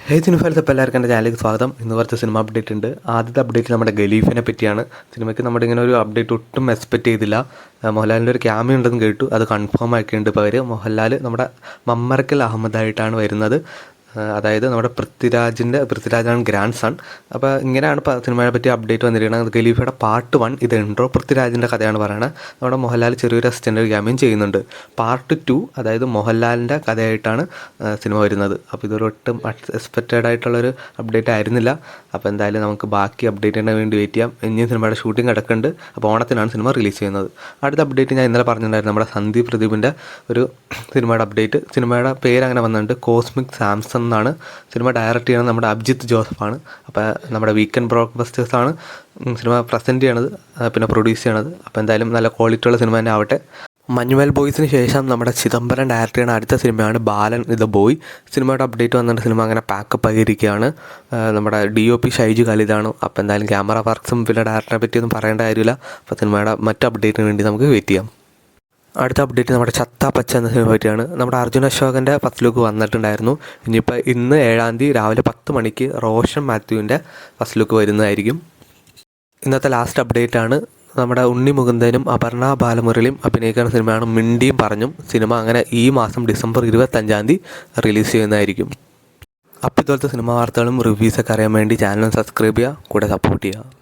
സിനിമയിലത്തെ ഇപ്പോൾ എല്ലാവർക്കും എൻ്റെ ചാനലിലേക്ക് സ്വാഗതം. ഇന്ന് കുറച്ച് സിനിമ അപ്ഡേറ്റ് ഉണ്ട്. ആദ്യത്തെ അപ്ഡേറ്റ് നമ്മുടെ ഖലീഫിനെ പറ്റിയാണ്. സിനിമയ്ക്ക് നമ്മുടെ ഇങ്ങനെ ഒരു അപ്ഡേറ്റ് ഒട്ടും എക്സ്പെക്റ്റ് ചെയ്തില്ല. മോഹൻലാലിൻ്റെ ഒരു ക്യാമിയോ ഉണ്ടെന്ന് കേട്ടു, അത് കൺഫേം ആക്കിയിട്ടുണ്ട്. ഇപ്പോൾ അവർ മോഹൻലാൽ നമ്മുടെ മമ്മറക്കൽ അഹമ്മദായിട്ടാണ് വരുന്നത്. അതായത് നമ്മുടെ പൃഥ്വിരാജാണ് ഗ്രാൻഡ് സൺ. അപ്പോൾ ഇങ്ങനെയാണ് ഇപ്പോൾ സിനിമയെ പറ്റി അപ്ഡേറ്റ് വന്നിരിക്കുന്നത്. ഖലീഫയുടെ പാർട്ട് 1 ഇത് ഇൻട്രോ പൃഥ്വിരാജിൻ്റെ കഥയാണ് പറയുന്നത്. നമ്മുടെ മോഹൻലാൽ ചെറിയൊരു അസിസ്റ്റൻ്റ് ക്യാമിയും ചെയ്യുന്നുണ്ട്. പാർട്ട് 2 അതായത് മോഹൻലാലിൻ്റെ കഥയായിട്ടാണ് സിനിമ വരുന്നത്. അപ്പോൾ ഇതൊരൊട്ടും എക്സ്പെക്റ്റഡ് ആയിട്ടുള്ളൊരു അപ്ഡേറ്റ് ആയിരുന്നില്ല. അപ്പോൾ എന്തായാലും നമുക്ക് ബാക്കി അപ്ഡേറ്റിന് വേണ്ടി വെയിറ്റ് ചെയ്യാം. ഇനിയും സിനിമയുടെ ഷൂട്ടിംഗ് കിടക്കുന്നുണ്ട്. അപ്പോൾ ഓണത്തിനാണ് സിനിമ റിലീസ് ചെയ്യുന്നത്. അടുത്ത അപ്ഡേറ്റ് ഞാൻ ഇന്നലെ പറഞ്ഞിട്ടുണ്ടായിരുന്നു, നമ്മുടെ സന്ദീപ് പ്രദീപിൻ്റെ ഒരു സിനിമയുടെ അപ്ഡേറ്റ്. സിനിമയുടെ പേര് അങ്ങനെ വന്നിട്ടുണ്ട്, കോസ്മിക് സാംസൺ എന്നാണ്. സിനിമ ഡയറക്റ്റ് ചെയ്യുന്നത് നമ്മുടെ അഭിജിത്ത് ജോസഫാണ്. അപ്പോൾ നമ്മുടെ വീക്കെൻഡ് ബ്ലോക്ക്ബസ്റ്റേഴ്സാണ് സിനിമ പ്രസൻറ്റ് ചെയ്യണത്, പിന്നെ പ്രൊഡ്യൂസ് ചെയ്യണത്. അപ്പോൾ എന്തായാലും നല്ല ക്വാളിറ്റി ഉള്ള സിനിമ തന്നെ ആവട്ടെ. മഞ്ഞുമൽ ബോയ്സിന് ശേഷം നമ്മുടെ ചിദംബരം ഡയറക്റ്റ് ചെയ്യുന്ന അടുത്ത സിനിമയാണ് ബാലൻ ദ ബോയ്. സിനിമയുടെ അപ്ഡേറ്റ് വന്നിട്ട് സിനിമ അങ്ങനെ പാക്കപ്പ് ആയിരിക്കുകയാണ്. നമ്മുടെ DOP ഷൈജു ഖാലിദാണ്. അപ്പോൾ എന്തായാലും ക്യാമറ വർക്ക്സും പിന്നെ ഡയറക്ടറിനെ പറ്റിയൊന്നും പറയേണ്ട കാര്യമില്ല. അപ്പോൾ സിനിമയുടെ മറ്റ് അപ്ഡേറ്റിന് വേണ്ടി നമുക്ക് വെയിറ്റ് ചെയ്യാം. അടുത്ത അപ്ഡേറ്റ് നമ്മുടെ ചത്ത പച്ച എന്ന സിനിമ പറ്റിയാണ്. നമ്മുടെ അർജുൻ അശോകൻ്റെ ഫസ്റ്റ് ലുക്ക് വന്നിട്ടുണ്ടായിരുന്നു. ഇനിയിപ്പോൾ ഇന്ന് 7-ാം തീയതി രാവിലെ 10 മണിക്ക് റോഷൻ മാത്യുവിൻ്റെ ഫസ്റ്റ് ലുക്ക് വരുന്നതായിരിക്കും. ഇന്നത്തെ ലാസ്റ്റ് അപ്ഡേറ്റ് ആണ്, നമ്മുടെ ഉണ്ണി മുകുന്ദനും അപർണ ബാലമുരളിയും അഭിനയിക്കുന്ന സിനിമയാണ് മിണ്ടിയും പറഞ്ഞും. സിനിമ അങ്ങനെ ഈ മാസം ഡിസംബർ 25-ാം തീയതി റിലീസ് ചെയ്യുന്നതായിരിക്കും. അപ്പോൾ ഇതുപോലത്തെ സിനിമ വാർത്തകളും റിവ്യൂസൊക്കെ അറിയാൻ വേണ്ടി ചാനൽ സബ്സ്ക്രൈബ് ചെയ്യുക, കൂടെ സപ്പോർട്ട് ചെയ്യുക.